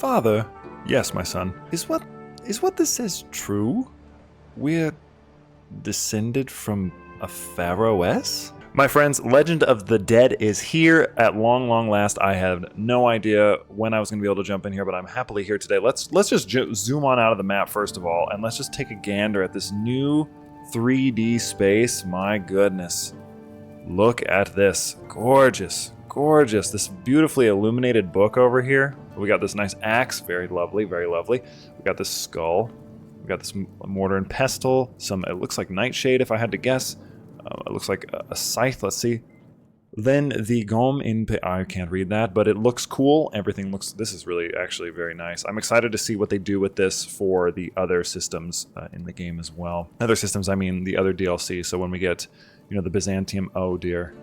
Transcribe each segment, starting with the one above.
Father, yes, my son. Is what this says true? We're descended from a pharaohess? My friends, Legend of the Dead is here at long, long last. I had no idea when I was going to be able to jump in here, but I'm happily here today. Let's just zoom on out of the map first of all, and let's just take a gander at this new 3D space. My goodness. Look at this. Gorgeous, gorgeous. This beautifully illuminated book over here. We got this nice axe. Very lovely, very lovely. We got this skull. We got this mortar and pestle. It looks like nightshade if I had to guess. It looks like a scythe. Let's see. Then the Gom in... I can't read that, but it looks cool. Everything looks... This is really actually very nice. I'm excited to see what they do with this for the other systems in the game as well. Other systems, I mean the other DLC. So when we get, you know, the Byzantium... Oh, dear.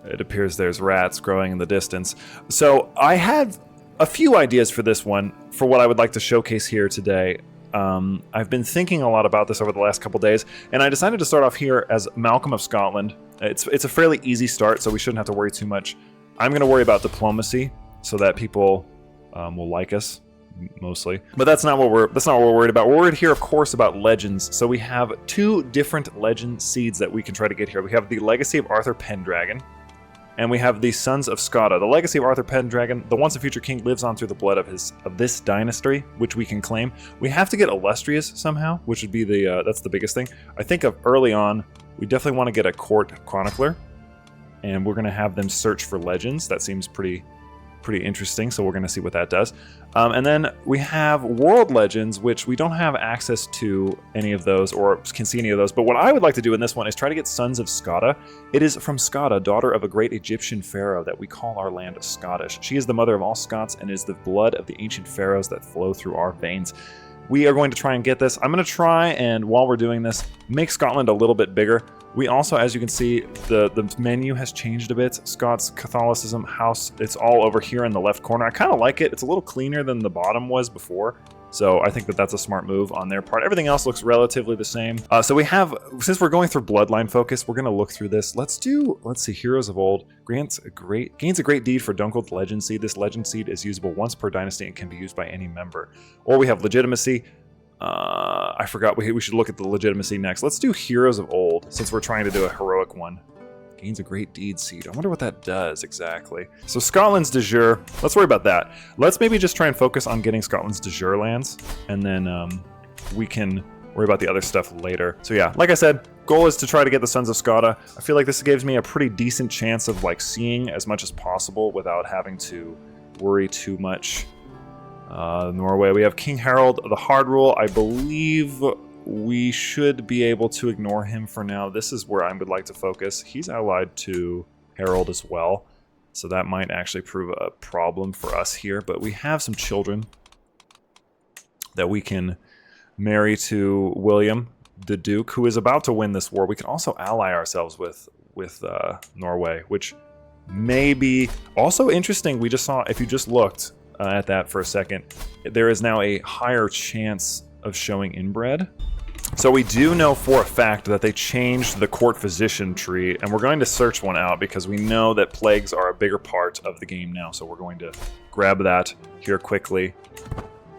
It appears there's rats growing in the distance. So I had a few ideas for this one, for what I would like to showcase here today. I've been thinking a lot about this over the last couple days, and I decided to start off here as Malcolm of Scotland. It's a fairly easy start, so we shouldn't have to worry too much. I'm going to worry about diplomacy, so that people will like us mostly. But that's not what we're worried about. We're worried here, of course, about legends. So we have two different legend seeds that we can try to get here. We have the Legacy of Arthur Pendragon, and we have the Sons of Skada. The Legacy of Arthur Pendragon, the once and future king, lives on through the blood of this dynasty, which we can claim. We have to get illustrious somehow, which would be that's the biggest thing. I think of early on, we definitely want to get a court chronicler, and we're going to have them search for legends. That seems pretty interesting, so we're going to see what that does. And then we have world legends, which we don't have access to any of those or can see any of those. But what I would like to do in this one is try to get Sons of Skada. It is from Skada, daughter of a great Egyptian pharaoh, that we call our land Scottish. She is the mother of all Scots and is the blood of the ancient pharaohs that flow through our veins. We are going to try and get this. I'm going to try and, while we're doing this, make Scotland a little bit bigger. We also, as you can see, the menu has changed a bit. Scots, Catholicism, House, it's all over here in the left corner. I kind of like it. It's a little cleaner than the bottom was before. So I think that that's a smart move on their part. Everything else looks relatively the same. So we have, since we're going through bloodline focus, we're going to look through this. Let's see, Heroes of Old. Gains a great deed for Dunkel's Legend Seed. This Legend Seed is usable once per dynasty and can be used by any member. Or we have Legitimacy. I forgot, we should look at the Legitimacy next. Let's do Heroes of Old, since we're trying to do a heroic one. Gains a great deed seed. I wonder what that does exactly. So Scotland's de jure. Let's worry about that. Let's maybe just try and focus on getting Scotland's de jure lands, and then we can worry about the other stuff later. So yeah, like I said, goal is to try to get the Sons of Skada. I feel like this gives me a pretty decent chance of like seeing as much as possible without having to worry too much. Norway, we have King Harald, the hard rule. I believe we should be able to ignore him for now. This is where I would like to focus. He's allied to Harald as well, so that might actually prove a problem for us here. But we have some children that we can marry to William, the Duke, who is about to win this war. We can also ally ourselves with Norway, which may be also interesting. We just saw, if you just looked at that for a second, there is now a higher chance of showing inbred. So we do know for a fact that they changed the court physician tree, and we're going to search one out because we know that plagues are a bigger part of the game now. So we're going to grab that here quickly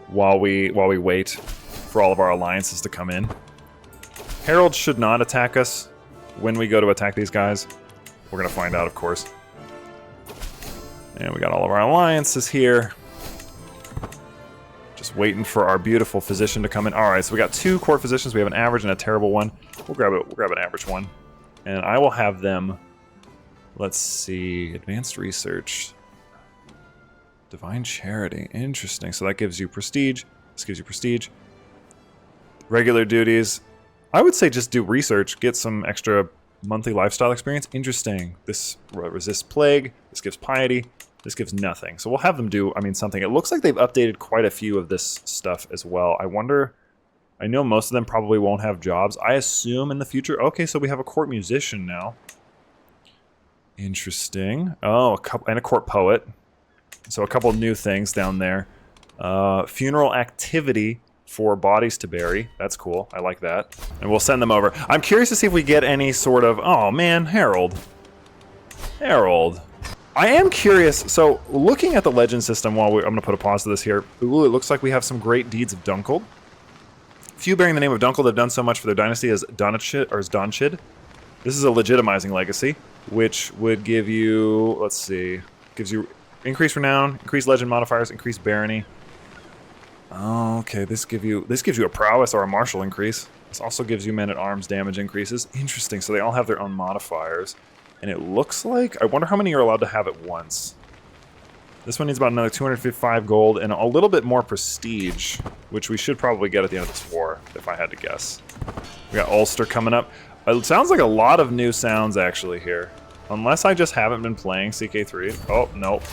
while we wait for all of our alliances to come in. Harold should not attack us when we go to attack these guys. We're going to find out, of course. And we got all of our alliances here. Just waiting for our beautiful physician to come in. All right, so we got two court physicians. We have an average and a terrible one. We'll grab an average one, and I will have them. Let's see, advanced research, divine charity. Interesting. So that gives you prestige. This gives you prestige. Regular duties. I would say just do research. Get some extra monthly lifestyle experience. Interesting. This resists plague. This gives piety. This gives nothing. So we'll have them do, something. It looks like they've updated quite a few of this stuff as well. I wonder, I know most of them probably won't have jobs. I assume in the future. Okay, so we have a court musician now. Interesting. Oh, and a court poet. So a couple new things down there. Funeral activity for bodies to bury. That's cool. I like that. And we'll send them over. I'm curious to see if we get any sort of, oh man, Harold. I am curious. So looking at the legend system, I'm going to put a pause to this here. Ooh, it looks like we have some great deeds of Dunkled. Few bearing the name of Dunkled have done so much for their dynasty as Donchid. This is a legitimizing legacy, which would give you, let's see, gives you increased renown, increased legend modifiers, increased barony. Oh, okay, this gives you a prowess or a martial increase. This also gives you men-at-arms damage increases. Interesting, so they all have their own modifiers. And it looks like, I wonder how many you're allowed to have at once. This one needs about another 255 gold and a little bit more prestige, which we should probably get at the end of this war, if I had to guess. We got Ulster coming up. It sounds like a lot of new sounds, actually, here. Unless I just haven't been playing CK3. Oh, nope.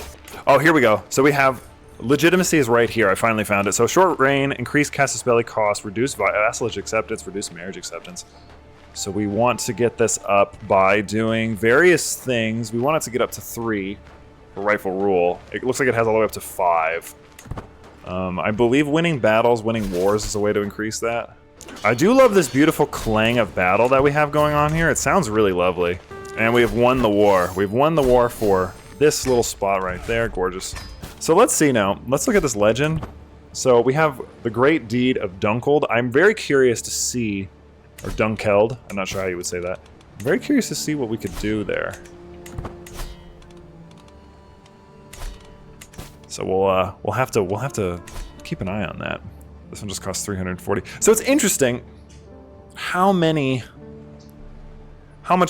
Oh, here we go. So we have... Legitimacy is right here. I finally found it. So short reign, increased casus belli cost, reduced vassalage acceptance, reduced marriage acceptance. So we want to get this up by doing various things. We want it to get up to 3 for rightful rule. It looks like it has all the way up to 5. I believe winning battles, winning wars is a way to increase that. I do love this beautiful clang of battle that we have going on here. It sounds really lovely. And we have won the war. We've won the war for this little spot right there. Gorgeous. So let's see now. Let's look at this legend. So we have the great deed of Dunkled. I'm very curious to see, or Dunkeld. I'm not sure how you would say that. I'm very curious to see what we could do there. So we'll have to keep an eye on that. This one just costs 340. So it's interesting how much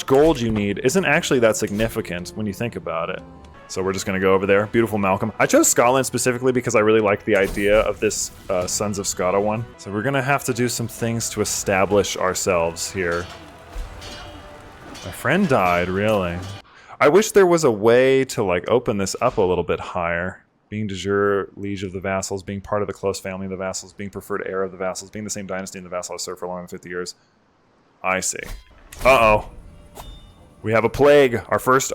gold you need isn't actually that significant when you think about it. So we're just going to go over there. Beautiful Malcolm. I chose Scotland specifically because I really like the idea of this Sons of Scotta one. So we're going to have to do some things to establish ourselves here. My friend died, really. I wish there was a way to like open this up a little bit higher. Being de jure liege of the vassals, being part of the close family of the vassals, being preferred heir of the vassals, being the same dynasty in the vassal has served for longer than 50 years. I see. Uh-oh. We have a plague. Our first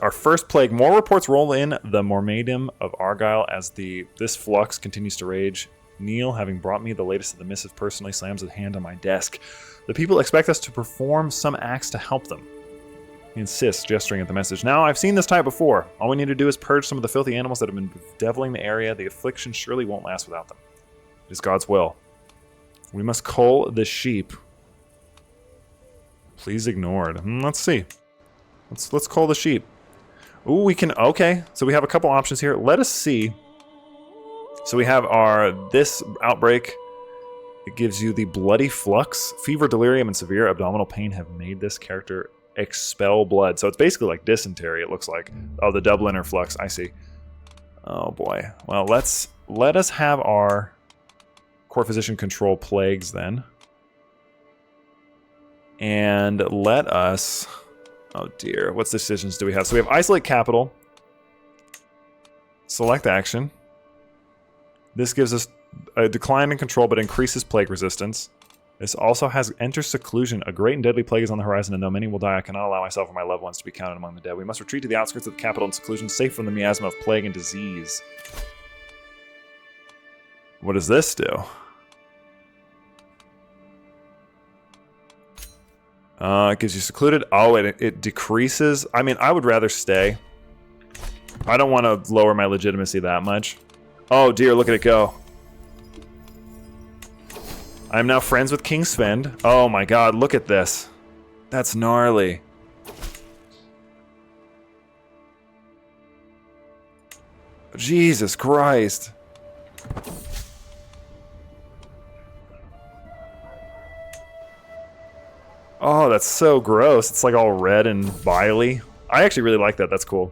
plague. More reports roll in the Mormaidom of Argyle as this flux continues to rage. Neil, having brought me the latest of the missive personally, slams his hand on my desk. The people expect us to perform some acts to help them. He insists, gesturing at the message. Now, I've seen this type before. All we need to do is purge some of the filthy animals that have been bedeviling the area. The affliction surely won't last without them. It is God's will. We must cull the sheep. Please ignored. Let's see. Let's cull the sheep. Ooh, we can, okay. So we have a couple options here. Let us see. So we have this outbreak. It gives you the bloody flux. Fever, delirium, and severe abdominal pain have made this character expel blood. So it's basically like dysentery, it looks like. Oh, the Dubliner flux, I see. Oh boy. Well, let us have our court physician control plagues then. And let us... Oh dear, what decisions do we have? So we have isolate capital, select action. This gives us a decline in control but increases plague resistance. This also has enter seclusion. A great and deadly plague is on the horizon, and though many will die, I cannot allow myself or my loved ones to be counted among the dead. We must retreat to the outskirts of the capital in seclusion, safe from the miasma of plague and disease. What does this do? It gives you secluded. Oh, it decreases. I mean, I would rather stay. I don't want to lower my legitimacy that much. Oh dear, look at it go. I'm now friends with King Sven. Oh my god, look at this. That's gnarly. Jesus Christ. Oh, that's so gross. It's like all red and viley. I actually really like that. That's cool.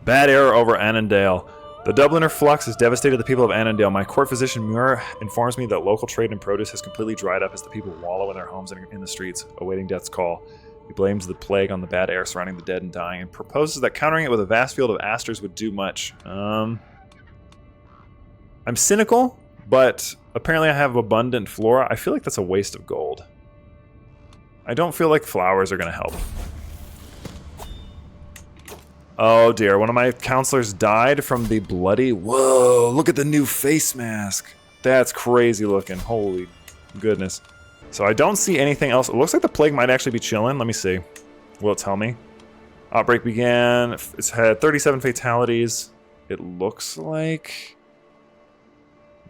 Bad error over Annandale. The Dubliner flux has devastated the people of Annandale. My court physician Muir informs me that local trade in produce has completely dried up as the people wallow in their homes and in the streets, awaiting death's call. He blames the plague on the bad air surrounding the dead and dying, and proposes that countering it with a vast field of asters would do much. I'm cynical, but apparently I have abundant flora. I feel like that's a waste of gold. I don't feel like flowers are going to help. Oh dear, one of my counselors died from the bloody... Whoa, look at the new face mask. That's crazy looking. Holy goodness. So I don't see anything else. It looks like the plague might actually be chilling. Let me see. Will it tell me? Outbreak began. It's had 37 fatalities. It looks like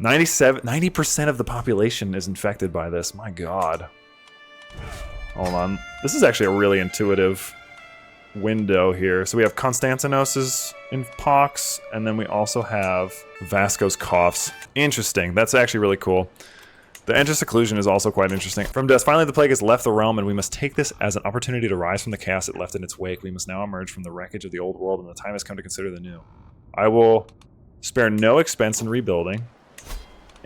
90% of the population is infected by this. My god. Hold on. This is actually a really intuitive window here. So we have Constantinos's in pox, and then we also have Vasco's coughs. Interesting. That's actually really cool. The enter seclusion is also quite interesting. From death, finally the plague has left the realm, and we must take this as an opportunity to rise from the chaos it left in its wake. We must now emerge from the wreckage of the old world, and the time has come to consider the new. I will spare no expense in rebuilding,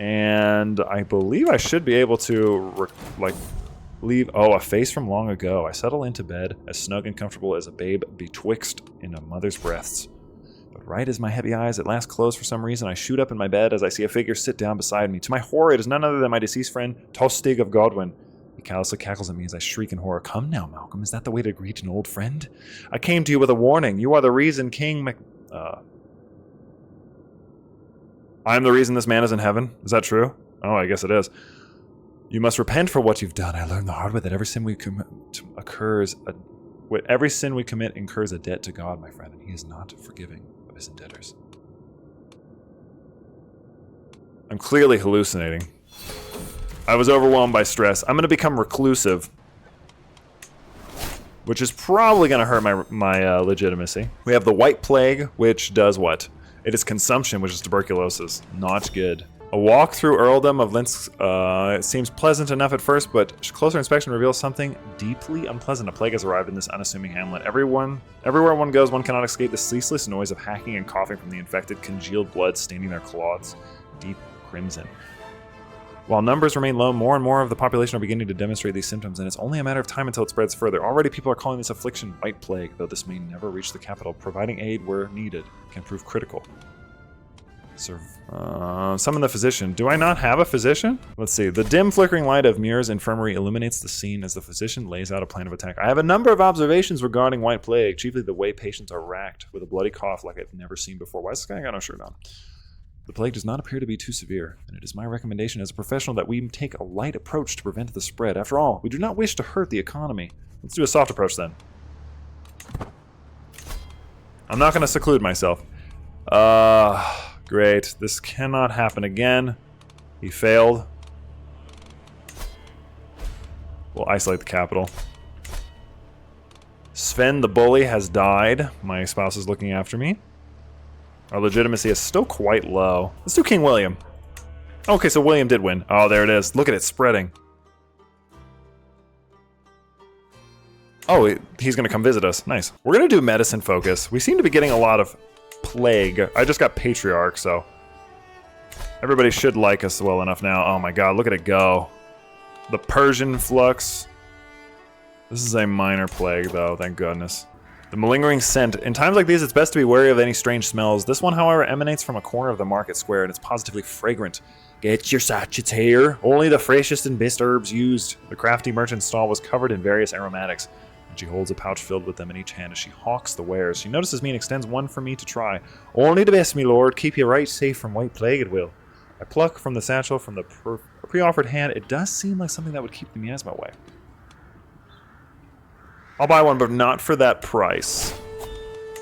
and I believe I should be able to, leave... Oh, a face from long ago. I settle into bed, as snug and comfortable as a babe betwixt in a mother's breasts. But right as my heavy eyes at last close for some reason, I shoot up in my bed as I see a figure sit down beside me. To my horror, it is none other than my deceased friend, Tostig of Godwin. He callously cackles at me as I shriek in horror. Come now, Malcolm, is that the way to greet an old friend? I came to you with a warning. You are the reason King I'm the reason this man is in heaven? Is that true? Oh, I guess it is. You must repent for what you've done. I learned the hard way that every sin we commit incurs a debt to God, my friend, and he is not forgiving of his debtors. I'm clearly hallucinating. I was overwhelmed by stress. I'm going to become reclusive, which is probably going to hurt my legitimacy. We have the White Plague, which does what? It is consumption, which is tuberculosis. Not good. A walk through Earldom of Linsk, it seems pleasant enough at first, but closer inspection reveals something deeply unpleasant. A plague has arrived in this unassuming hamlet. Everywhere one goes, one cannot escape the ceaseless noise of hacking and coughing from the infected, congealed blood staining their cloths deep crimson. While numbers remain low, more and more of the population are beginning to demonstrate these symptoms, and it's only a matter of time until it spreads further. Already people are calling this affliction White Plague, though this may never reach the capital. Providing aid where needed can prove critical. Summon the physician. Do I not have a physician? Let's see. The dim flickering light of Muir's infirmary illuminates the scene as the physician lays out a plan of attack. I have a number of observations regarding White Plague, chiefly the way patients are racked with a bloody cough like I've never seen before. Why has this guy got no shirt on? The plague does not appear to be too severe, and it is my recommendation as a professional that we take a light approach to prevent the spread. After all, we do not wish to hurt the economy. Let's do a soft approach then. I'm not going to seclude myself. Great. This cannot happen again. He failed. We'll isolate the capital. Sven the bully has died. My spouse is looking after me. Our legitimacy is still quite low. Let's do King William. Okay, so William did win. Oh, there it is. Look at it spreading. Oh, he's going to come visit us. Nice. We're going to do medicine focus. We seem to be getting a lot of plague. I just got Patriarch, so everybody should like us well enough now. Oh my god, look at it go. The Persian flux. This is a minor plague, though, thank goodness. The malingering scent. In times like these, it's best to be wary of any strange smells. This one, however, emanates from a corner of the market square, and it's positively fragrant. Get your sachets here. Only the freshest and best herbs used. The crafty merchant's stall was covered in various aromatics. She holds a pouch filled with them in each hand as she hawks the wares. She notices me and extends one for me to try. Only the best, me lord. Keep you right safe from White Plague, it will. I pluck from the satchel from the pre-offered hand. It does seem like something that would keep the miasma away. I'll buy one, but not for that price.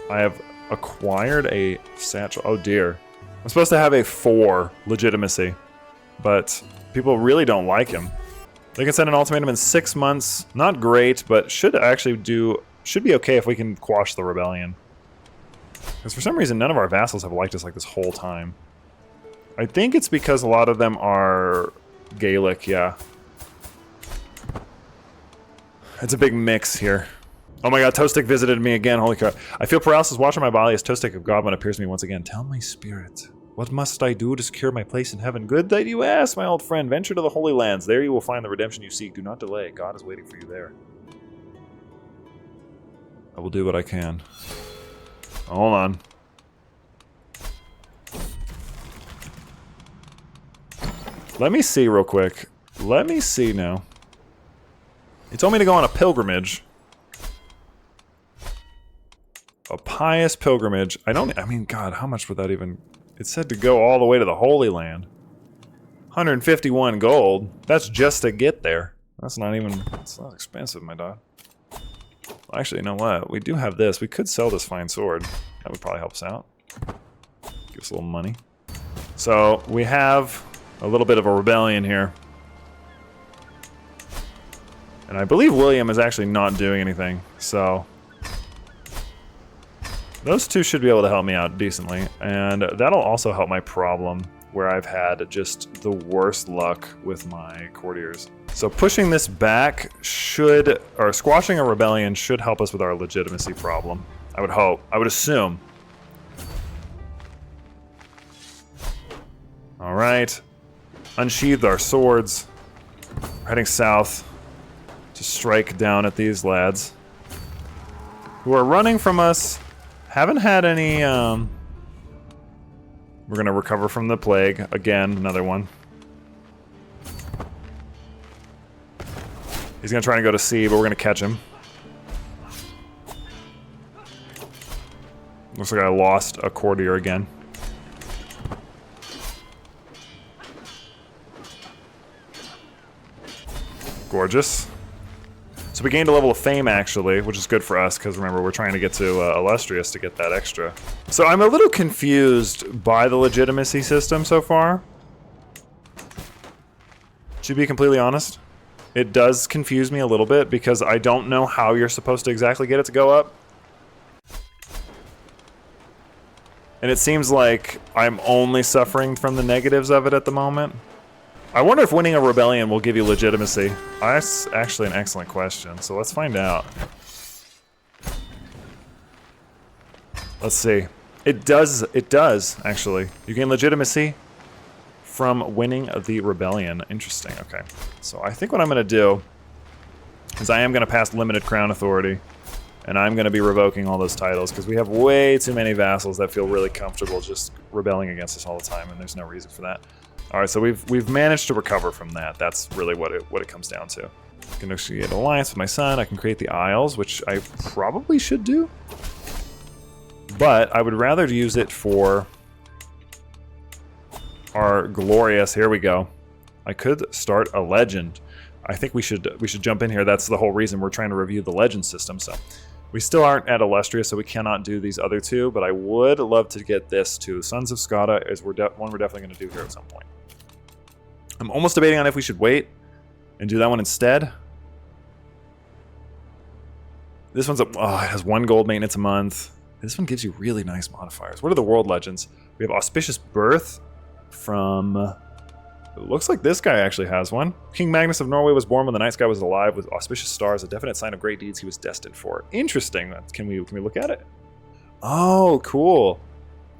I have acquired a satchel. Oh dear. I'm supposed to have a 4 legitimacy, but people really don't like him. They can send an ultimatum in 6 months. Not great, but should be okay if we can quash the rebellion. Because for some reason, none of our vassals have liked us like this whole time. I think it's because a lot of them are Gaelic, yeah. It's a big mix here. Oh my god, Tostig visited me again, holy crap. I feel paralysis watching my body as Tostig of Godwin appears to me once again. Tell my spirit. What must I do to secure my place in heaven? Good that you ask, my old friend. Venture to the Holy Lands. There you will find the redemption you seek. Do not delay. God is waiting for you there. I will do what I can. Hold on. Let me see real quick. Let me see now. He told me to go on a pilgrimage. A pious pilgrimage. I mean, God, how much would that even... It said to go all the way to the Holy Land. 151 gold. That's just to get there. That's not even... It's not expensive, my dog. Actually, you know what? We do have this. We could sell this fine sword. That would probably help us out. Give us a little money. So, we have a little bit of a rebellion here. And I believe William is actually not doing anything, so... Those two should be able to help me out decently, and that'll also help my problem where I've had just the worst luck with my courtiers. So pushing this back should, or squashing a rebellion should help us with our legitimacy problem. I would hope, I would assume. All right, unsheathed our swords. We're heading south to strike down at these lads who are running from us. Haven't had any, we're gonna recover from the plague. Again, another one. He's gonna try and go to sea, but we're gonna catch him. Looks like I lost a courtier again. Gorgeous. So we gained a level of fame, actually, which is good for us, because remember, we're trying to get to Illustrious to get that extra. So I'm a little confused by the legitimacy system so far. To be completely honest, it does confuse me a little bit, because I don't know how you're supposed to exactly get it to go up. And it seems like I'm only suffering from the negatives of it at the moment. I wonder if winning a rebellion will give you legitimacy. That's actually an excellent question, so let's find out. Let's see. It does, actually. You gain legitimacy from winning the rebellion. Interesting, okay. So I think what I'm gonna do is I am gonna pass limited crown authority, and I'm gonna be revoking all those titles, because we have way too many vassals that feel really comfortable just rebelling against us all the time, and there's no reason for that. All right, so we've managed to recover from that. That's really what it comes down to. I can negotiate an alliance with my son. I can create the Isles, which I probably should do. But I would rather use it for our glorious. Here we go. I could start a legend. I think we should jump in here. That's the whole reason we're trying to review the legend system. So we still aren't at Illustrious, so we cannot do these other two. But I would love to get this to Sons of Skada. Is one we're definitely going to do here at some point. I'm almost debating on if we should wait and do that one instead. This one's it has 1 gold maintenance a month. This one gives you really nice modifiers. What are the world legends? We have Auspicious Birth from... It looks like this guy actually has one. King Magnus of Norway was born when the night sky was alive with auspicious stars, a definite sign of great deeds he was destined for. Interesting. Can we look at it? Oh, cool.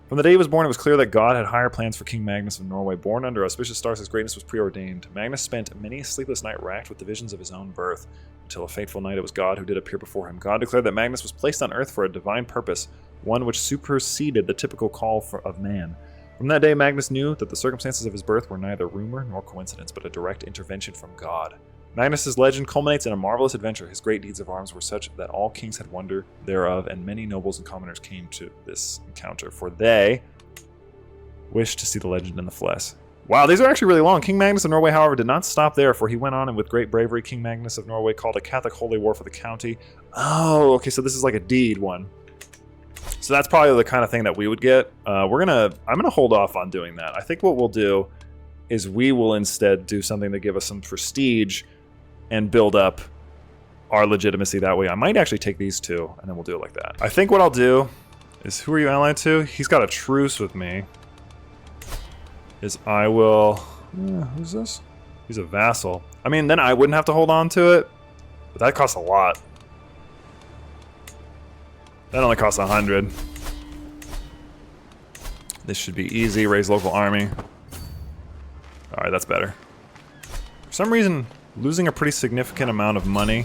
From the day he was born, it was clear that God had higher plans for King Magnus of Norway. Born under auspicious stars, his greatness was preordained. Magnus spent many a sleepless night racked with the visions of his own birth. Until a fateful night, it was God who did appear before him. God declared that Magnus was placed on earth for a divine purpose, one which superseded the typical call of man. From that day, Magnus knew that the circumstances of his birth were neither rumor nor coincidence, but a direct intervention from God. Magnus's legend culminates in a marvelous adventure. His great deeds of arms were such that all kings had wonder thereof, and many nobles and commoners came to this encounter, for they wished to see the legend in the flesh. Wow, these are actually really long. King Magnus of Norway, however, did not stop there, for he went on and with great bravery, King Magnus of Norway called a Catholic holy war for the county. Oh, okay, so this is like a deed one. So that's probably the kind of thing that we would get. I'm gonna hold off on doing that. I think what we'll do is we will instead do something to give us some prestige and build up our legitimacy that way. I might actually take these two, and then we'll do it like that. I think what I'll do is, who are you allied to? He's got a truce with me. Is I will... who's this? He's a vassal. I mean, then I wouldn't have to hold on to it, but that costs a lot. That only costs 100. This should be easy. Raise local army. Alright, that's better. For some reason, losing a pretty significant amount of money.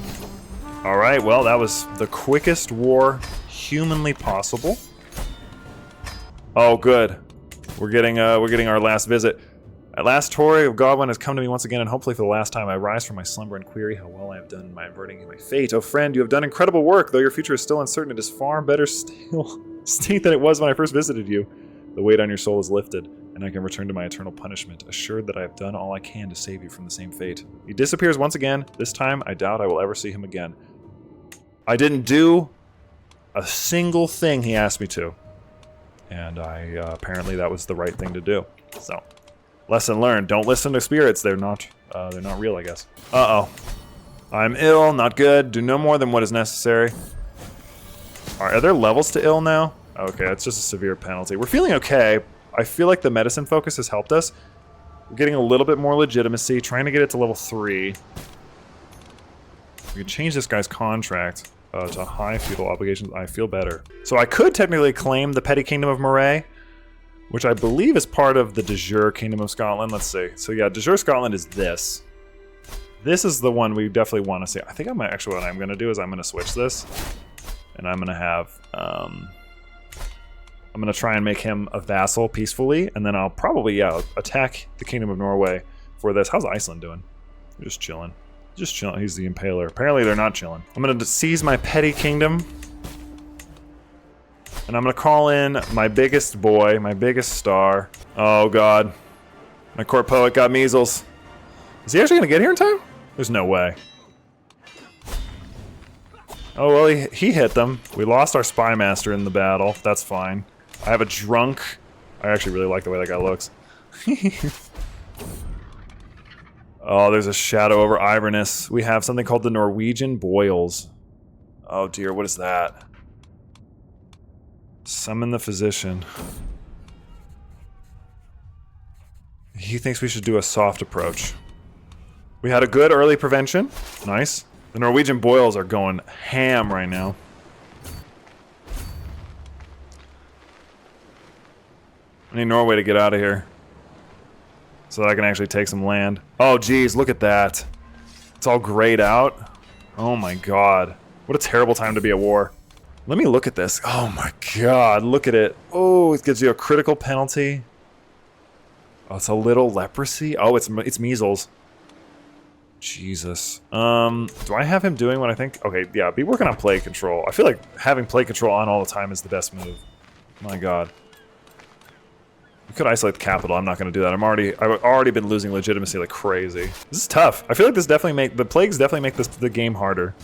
Alright, well, that was the quickest war humanly possible. Oh, good. We're getting our last visit. At last, Tory of Godwin has come to me once again, and hopefully for the last time I rise from my slumber and query how well I have done in my averting my fate. Oh friend, you have done incredible work. Though your future is still uncertain, it is far better still state than it was when I first visited you. The weight on your soul is lifted, and I can return to my eternal punishment, assured that I have done all I can to save you from the same fate. He disappears once again. This time, I doubt I will ever see him again. I didn't do a single thing he asked me to. And apparently that was the right thing to do. So, lesson learned. Don't listen to spirits. They're not real, I guess. Uh-oh. I'm ill, not good. Do no more than what is necessary. Are there levels to ill now? Okay, it's just a severe penalty. We're feeling okay. I feel like the medicine focus has helped us. We're getting a little bit more legitimacy, trying to get it to level 3. We can change this guy's contract to high feudal obligations. I feel better. So I could technically claim the Petty Kingdom of Moray, which I believe is part of the de jure Kingdom of Scotland. Let's see. So yeah, de jure Scotland is this. This is the one we definitely want to see. I think I might actually, what I'm going to do is I'm going to switch this. And I'm going to have, I'm going to try and make him a vassal peacefully. And then I'll probably, yeah, attack the Kingdom of Norway for this. How's Iceland doing? They're just chilling. Just chilling. He's the impaler. Apparently they're not chilling. I'm going to seize my petty kingdom. And I'm going to call in my biggest boy, my biggest star. Oh, God. My court poet got measles. Is he actually going to get here in time? There's no way. Oh, well, he hit them. We lost our spy master in the battle. That's fine. I have a drunk. I actually really like the way that guy looks. Oh, there's a shadow over Iverness. We have something called the Norwegian Boils. Oh, dear. What is that? Summon the physician. He thinks we should do a soft approach. We had a good early prevention. Nice. The Norwegian Boils are going ham right now. I need Norway to get out of here so that I can actually take some land. Oh, geez, look at that. It's all grayed out. Oh, my God. What a terrible time to be at war. Let me look at this. Oh, my God. Look at it. Oh, it gives you a critical penalty. Oh, it's a little leprosy. Oh, it's measles. Jesus. Do I have him doing what I think? Okay, yeah, be working on plague control. I feel like having plague control on all the time is the best move. My God. We could isolate the capital. I'm not going to do that. I've already been losing legitimacy like crazy. This is tough. I feel like the plagues definitely make the game harder.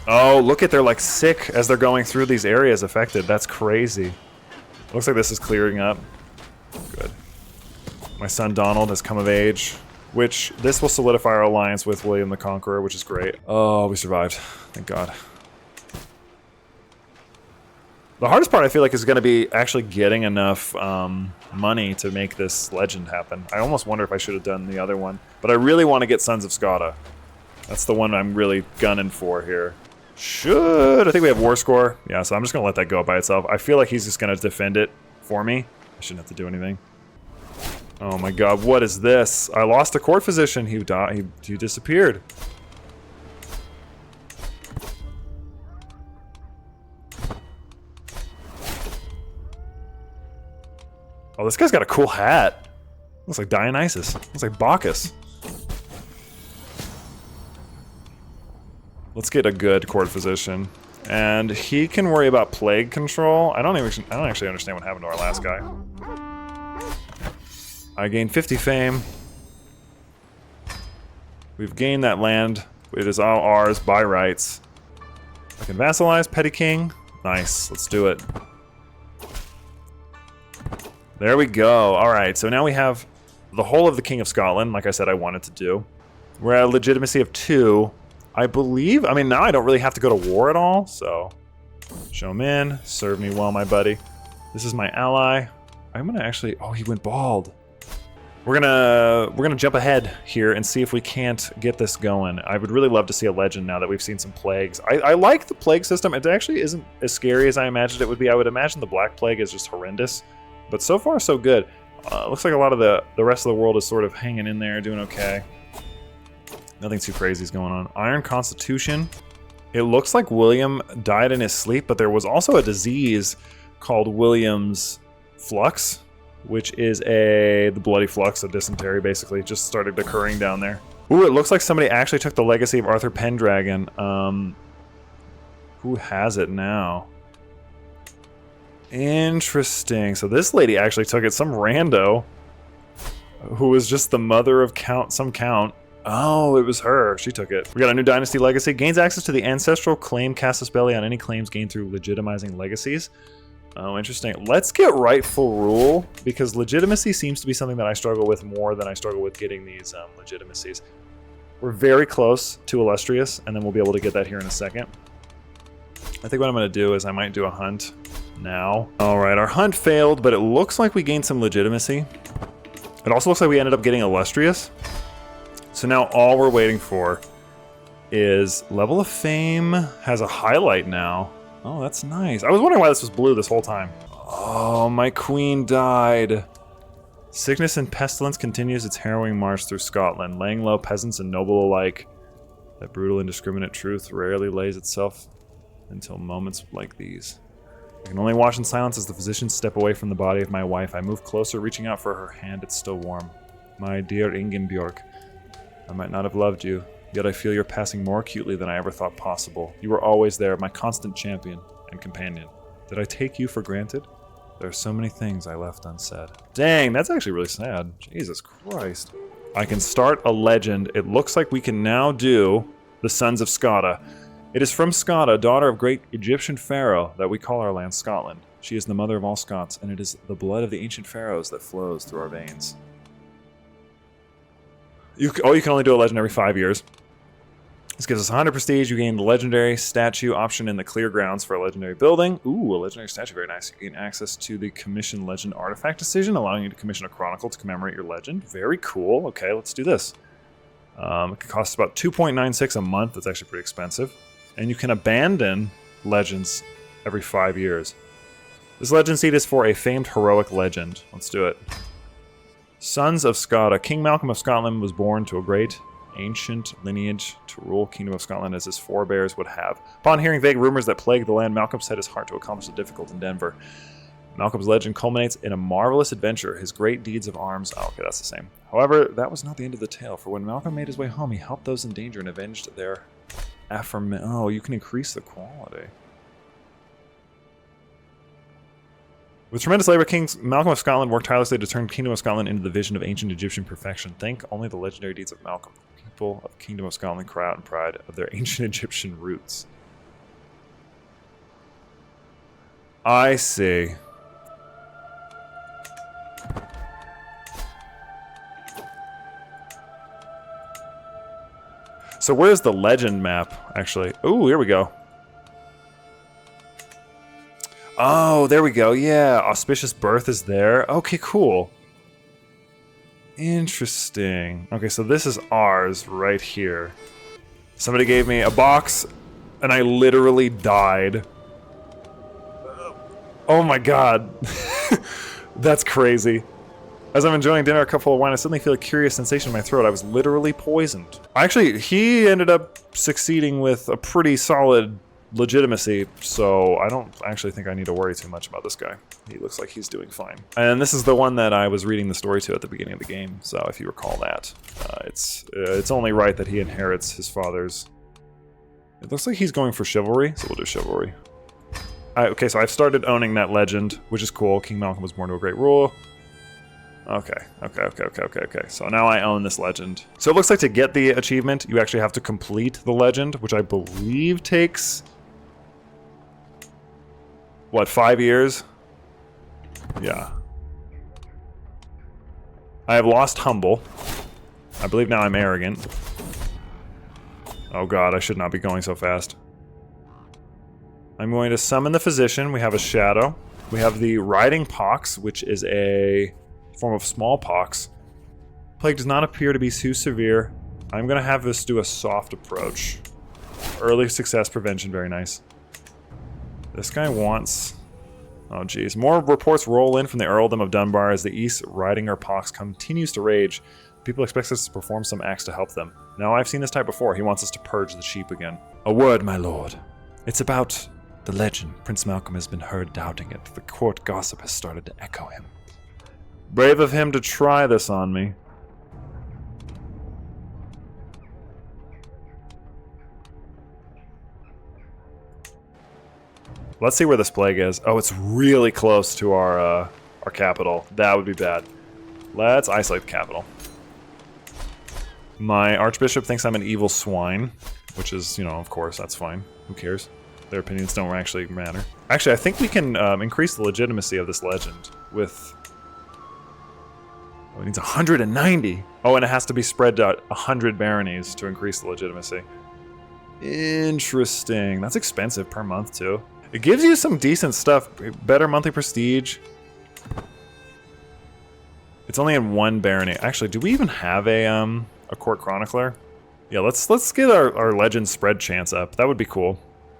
Oh, look at, they're like sick as they're going through these areas affected. That's crazy. Looks like this is clearing up. Good. My son Donald has come of age, which this will solidify our alliance with William the Conqueror, which is great. Oh, we survived. Thank God. The hardest part, I feel like, is going to be actually getting enough money to make this legend happen. I almost wonder if I should have done the other one. But I really want to get Sons of Skada. That's the one I'm really gunning for here. I think we have war score. Yeah, so I'm just going to let that go by itself. I feel like he's just going to defend it for me. I shouldn't have to do anything. Oh my God, what is this? I lost a court physician. He died. He disappeared. Oh, this guy's got a cool hat. Looks like Dionysus. Looks like Bacchus. Let's get a good court physician. And he can worry about plague control. I don't actually understand what happened to our last guy. I gained 50 fame. We've gained that land. It is all ours by rights. I can vassalize Petty King. Nice, let's do it. There we go. Alright, so now we have the whole of the King of Scotland, like I said I wanted to do. We're at a legitimacy of 2. I believe, I mean, now I don't really have to go to war at all, so... Show him in. Serve me well, my buddy. This is my ally. I'm gonna actually... Oh, he went bald. We're gonna jump ahead here and see if we can't get this going. I would really love to see a legend now that we've seen some plagues. I like the plague system. It actually isn't as scary as I imagined it would be. I would imagine the Black Plague is just horrendous. But so far, so good. Looks like a lot of the rest of the world is sort of hanging in there, doing okay. Nothing too crazy is going on. Iron Constitution. It looks like William died in his sleep, but there was also a disease called William's Flux, which is the bloody flux of dysentery, basically. It just started occurring down there. Ooh, it looks like somebody actually took the legacy of Arthur Pendragon. Who has it now? Interesting. So this lady actually took it. Some rando who was just the mother of some count. Oh, it was her. She took it. We got a new dynasty legacy. Gains access to the ancestral claim casus belli on any claims gained through legitimizing legacies. Oh, interesting. Let's get rightful rule, because legitimacy seems to be something that I struggle with more than I struggle with getting these legitimacies. We're very close to illustrious, and then we'll be able to get that here in a second. I think what I'm going to do is I might do a hunt now. All right, our hunt failed, but it looks like we gained some legitimacy. It also looks like we ended up getting illustrious. So now all we're waiting for is level of fame has a highlight now. Oh, that's nice. I was wondering why this was blue this whole time. Oh, my queen died. Sickness and pestilence continues its harrowing march through Scotland, laying low peasants and noble alike. That brutal, indiscriminate truth rarely lays itself until moments like these. I can only watch in silence as the physicians step away from the body of my wife. I move closer, reaching out for her hand. It's still warm. My dear Ingenbjorg, I might not have loved you, yet I feel you're passing more acutely than I ever thought possible. You were always there, my constant champion and companion. Did I take you for granted? There are so many things I left unsaid. Dang, that's actually really sad. Jesus Christ. I can start a legend. It looks like we can now do the Sons of Skada. It is from Skada, daughter of great Egyptian Pharaoh, that we call our land Scotland. She is the mother of all Scots, and it is the blood of the ancient pharaohs that flows through our veins. You can only do a legend every 5 years. This gives us 100 prestige. You gain the legendary statue option in the clear grounds for a legendary building. Ooh, a legendary statue, very nice. You gain access to the commission legend artifact decision, allowing you to commission a chronicle to commemorate your legend. Very cool. Okay, let's do this. It costs about 2.96 a month. That's actually pretty expensive. And you can abandon legends every 5 years. This legend seed is for a famed heroic legend. Let's do it. Sons of Skada. King Malcolm of Scotland was born to a great ancient lineage to rule Kingdom of Scotland as his forebears would have. Upon hearing vague rumors that plagued the land, Malcolm set his heart to accomplish the difficult endeavor. Malcolm's legend culminates in a marvelous adventure, his great deeds of arms. Oh, okay, that's the same. However, that was not the end of the tale, for when Malcolm made his way home, he helped those in danger and avenged their Oh, you can increase the quality. With tremendous labor, King Malcolm of Scotland worked tirelessly to turn Kingdom of Scotland into the vision of ancient Egyptian perfection. Thank only the legendary deeds of Malcolm. The people of Kingdom of Scotland cry out in pride of their ancient Egyptian roots. I see. So where's the legend map, actually? Ooh, here we go. Oh, there we go. Yeah, auspicious birth is there. Okay, cool. Interesting. Okay, so this is ours right here. Somebody gave me a box, and I literally died. Oh my god. That's crazy. As I'm enjoying dinner, a cup full of wine, I suddenly feel a curious sensation in my throat. I was literally poisoned. Actually, he ended up succeeding with a pretty solid legitimacy, so I don't actually think I need to worry too much about this guy. He looks like he's doing fine. And this is the one that I was reading the story to at the beginning of the game, so if you recall that. It's only right that he inherits his father's... It looks like he's going for chivalry, so we'll do chivalry. Okay, so I've started owning that legend, which is cool. King Malcolm was born to a great rule. Okay. So now I own this legend. So it looks like to get the achievement, you actually have to complete the legend, which I believe takes... What, 5 years? Yeah. I have lost humble. I believe now I'm arrogant. Oh god, I should not be going so fast. I'm going to summon the physician. We have a shadow. We have the riding pox, which is a form of smallpox. Plague does not appear to be too severe. I'm going to have this do a soft approach. Early success prevention, very nice. This guy wants... Oh geez. More reports roll in from the Earldom of Dunbar as the East riding or pox continues to rage. People expect us to perform some acts to help them. Now I've seen this type before. He wants us to purge the sheep again. A word, my lord. It's about the legend. Prince Malcolm has been heard doubting it. The court gossip has started to echo him. Brave of him to try this on me. Let's see where this plague is. Oh, it's really close to our capital. That would be bad. Let's isolate the capital. My archbishop thinks I'm an evil swine, which is, you know, of course, that's fine. Who cares? Their opinions don't actually matter. Actually, I think we can increase the legitimacy of this legend with... Oh, it needs 190. Oh, and it has to be spread to 100 baronies to increase the legitimacy. Interesting. That's expensive per month, too. It gives you some decent stuff. Better monthly prestige. It's only in 1 barony. Actually, do we even have a court chronicler? Yeah, let's get our legend spread chance up. That would be cool.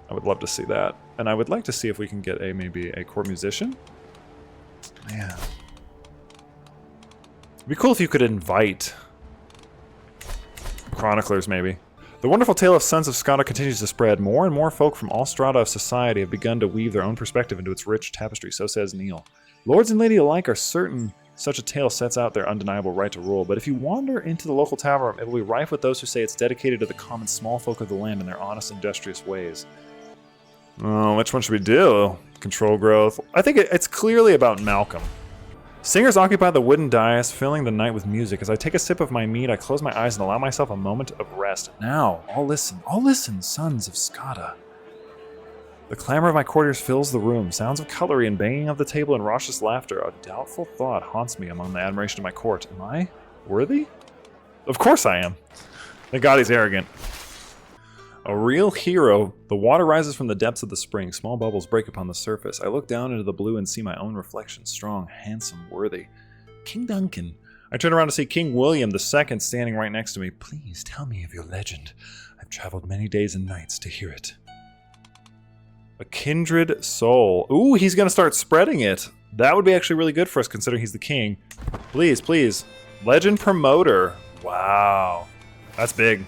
I would love to see that. And I would like to see if we can get maybe a court musician. Man. It'd be cool if you could invite chroniclers, maybe. The wonderful tale of Sons of Skada continues to spread. More and more folk from all strata of society have begun to weave their own perspective into its rich tapestry, so says Neil. Lords and lady alike are certain such a tale sets out their undeniable right to rule, but if you wander into the local tavern, it will be rife with those who say it's dedicated to the common small folk of the land and their honest, industrious ways. Oh, which one should we do? Control growth. I think it's clearly about Malcolm. Singers occupy the wooden dais, filling the night with music. As I take a sip of my mead, I close my eyes and allow myself a moment of rest. Now, all listen, sons of Skada. The clamor of my courtiers fills the room. Sounds of cutlery and banging of the table and raucous laughter. A doubtful thought haunts me among the admiration of my court. Am I worthy? Of course I am. Thank God he's arrogant. A real hero. The water rises from the depths of the spring. Small bubbles break upon the surface. I look down into the blue and see my own reflection. Strong, handsome, worthy. King Duncan. I turn around to see King William II standing right next to me. Please tell me of your legend. I've traveled many days and nights to hear it. A kindred soul. Ooh, he's going to start spreading it. That would be actually really good for us considering he's the king. Please, please. Legend promoter. Wow. That's big.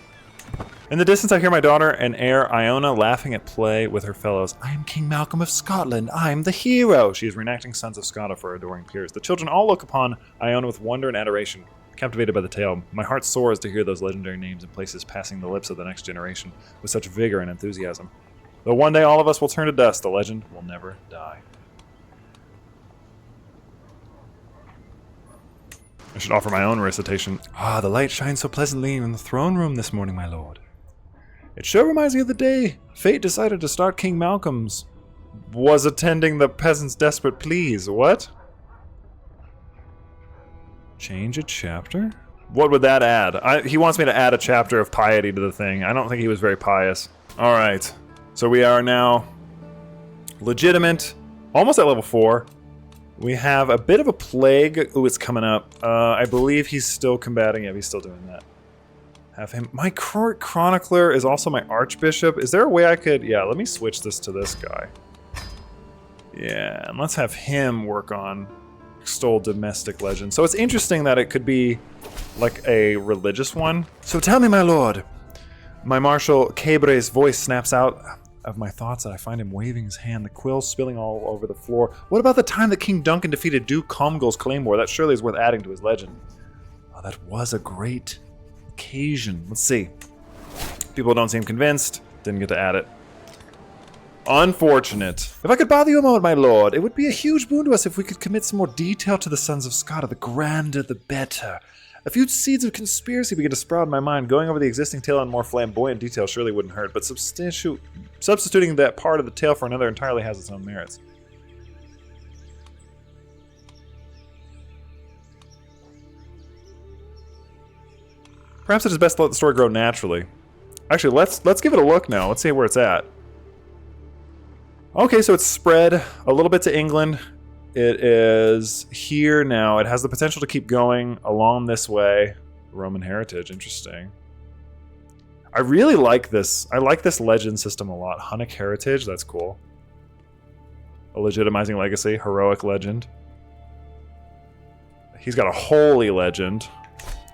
In the distance, I hear my daughter and heir Iona laughing at play with her fellows. I am King Malcolm of Scotland. I'm the hero. She is reenacting Sons of Skada for her adoring peers. The children all look upon Iona with wonder and adoration, captivated by the tale. My heart soars to hear those legendary names and places passing the lips of the next generation with such vigor and enthusiasm. Though one day all of us will turn to dust, the legend will never die. I should offer my own recitation. Ah, the light shines so pleasantly in the throne room this morning, my lord. It sure reminds me of the day fate decided to start King Malcolm's was attending the peasants' desperate pleas. What? Change a chapter? What would that add? He wants me to add a chapter of piety to the thing. I don't think he was very pious. All right. So we are now legitimate, almost at level 4. We have a bit of a plague. Ooh, it's coming up. I believe he's still combating. Yeah, he's still doing that. Have him. My court chronicler is also my archbishop. Is there a way I could... Yeah, let me switch this to this guy. Yeah, and let's have him work on extol domestic legend. So it's interesting that it could be like a religious one. So tell me, my lord. My Marshal Cabre's voice snaps out of my thoughts and I find him waving his hand, the quill spilling all over the floor. What about the time that King Duncan defeated Duke Comgall's claymore? That surely is worth adding to his legend. Oh, that was a great occasion. Let's see. People don't seem convinced. Didn't get to add it. Unfortunate. If I could bother you a moment, my lord, it would be a huge boon to us if we could commit some more detail to the Sons of Skada. The grander, the better. A few seeds of conspiracy begin to sprout in my mind. Going over the existing tale in more flamboyant detail surely wouldn't hurt, but substituting that part of the tale for another entirely has its own merits. Perhaps it is best to let the story grow naturally. Actually, let's give it a look now. Let's see where it's at. Okay, so it's spread a little bit to England. It is here now. It has the potential to keep going along this way. Roman heritage, interesting. I really like this. I like this legend system a lot. Hunnic heritage, that's cool. A legitimizing legacy, heroic legend. He's got a holy legend.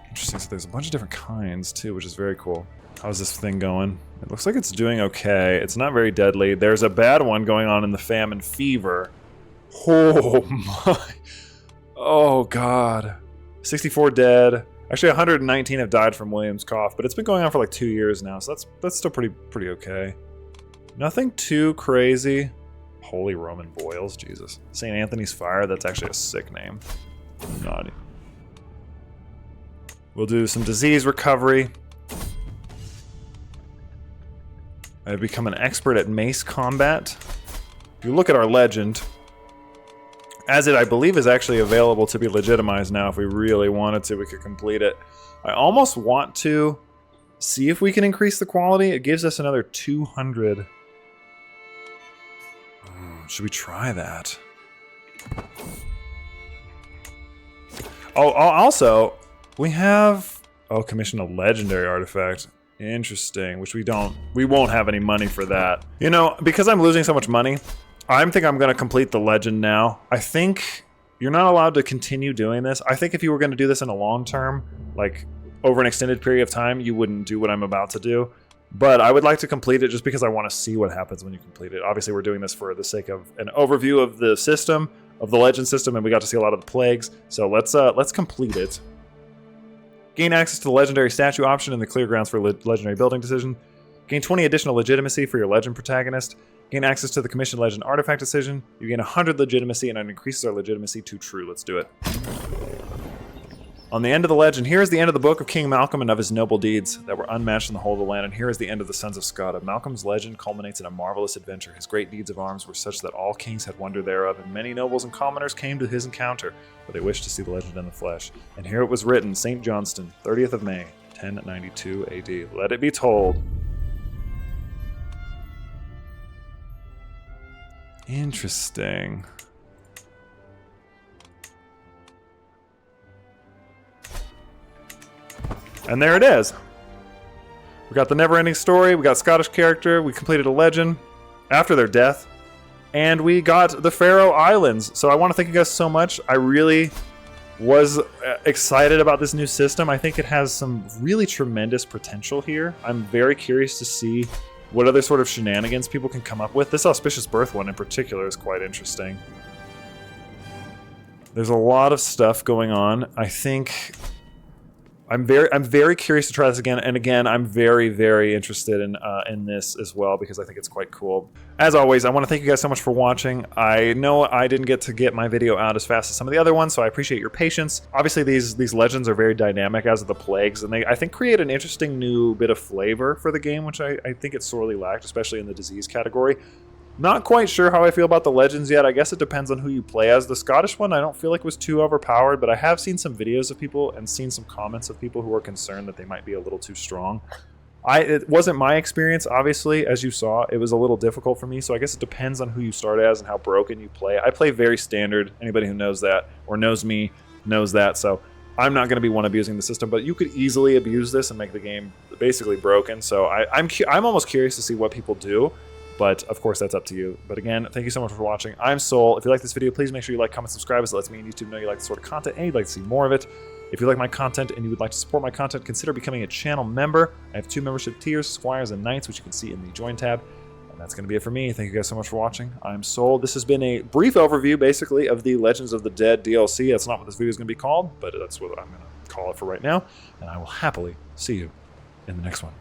Interesting, so there's a bunch of different kinds too, which is very cool. How's this thing going? It looks like it's doing okay. It's not very deadly. There's a bad one going on in the famine fever. Oh my. Oh god. 64 dead. Actually 119 have died from William's cough, but it's been going on for like 2 years now, so that's still pretty okay. Nothing too crazy. Holy Roman boils, Jesus. St. Anthony's fire, that's actually a sick name. Naughty. We'll do some disease recovery. I've become an expert at mace combat. If you look at our legend, as it I believe is actually available to be legitimized now, if we really wanted to, we could complete it. I almost want to see if we can increase the quality. It gives us another 200. Should we try that? Oh, also, we have... Oh, commission a legendary artifact. Interesting, which we won't have any money for that. You know, because I'm losing so much money, I think I'm going to complete the legend now. I think you're not allowed to continue doing this. I think if you were going to do this in a long term, like over an extended period of time, you wouldn't do what I'm about to do. But I would like to complete it just because I want to see what happens when you complete it. Obviously, we're doing this for the sake of an overview of the system, of the legend system, and we got to see a lot of the plagues. So let's complete it. Gain access to the legendary statue option in the clear grounds for legendary building decision. Gain 20 additional legitimacy for your legend protagonist. Gain access to the commissioned legend artifact decision. You gain 100 legitimacy and it increases our legitimacy to true. Let's do it. On the end of the legend, here is the end of the book of King Malcolm and of his noble deeds that were unmatched in the whole of the land, and here is the end of the sons of Scott. Malcolm's legend culminates in a marvelous adventure. His great deeds of arms were such that all kings had wonder thereof, and many nobles and commoners came to his encounter, for they wished to see the legend in the flesh. And here it was written, St. Johnston, 30th of May, 1092 AD. Let it be told. Interesting. And there it is. We got the never-ending story, we got Scottish character, we completed a legend after their death, and we got the Pharaoh Islands. So I want to thank you guys so much. I really was excited about this new system. I think it has some really tremendous potential here. I'm very curious to see what other sort of shenanigans people can come up with. This Auspicious Birth one in particular is quite interesting. There's a lot of stuff going on. I think I'm very curious to try this again, and again, I'm very interested in this as well because I think it's quite cool. As always, I want to thank you guys so much for watching. I know I didn't get to get my video out as fast as some of the other ones, so I appreciate your patience. Obviously, these legends are very dynamic, as are the plagues, and they, I think, create an interesting new bit of flavor for the game, which I think it sorely lacked, especially in the disease category. Not quite sure how I feel about the legends yet. I guess it depends on who you play as. The Scottish one I don't feel like was too overpowered, but I have seen some videos of people and seen some comments of people who are concerned that they might be a little too strong. It wasn't my experience, obviously. As you saw, it was a little difficult for me, so I guess it depends on who you start as and how broken you play. I play very standard. Anybody who knows that or knows me knows that, so I'm not going to be one abusing the system, but you could easily abuse this and make the game basically broken, so I'm almost curious to see what people do. But, of course, that's up to you. But again, thank you so much for watching. I'm Soul. If you like this video, please make sure you like, comment, subscribe, as it lets me and YouTube know you like this sort of content and you'd like to see more of it. If you like my content and you would like to support my content, consider becoming a channel member. I have 2 membership tiers, Squires and Knights, which you can see in the Join tab. And that's going to be it for me. Thank you guys so much for watching. I'm Soul. This has been a brief overview, basically, of the Legends of the Dead DLC. That's not what this video is going to be called, but that's what I'm going to call it for right now. And I will happily see you in the next one.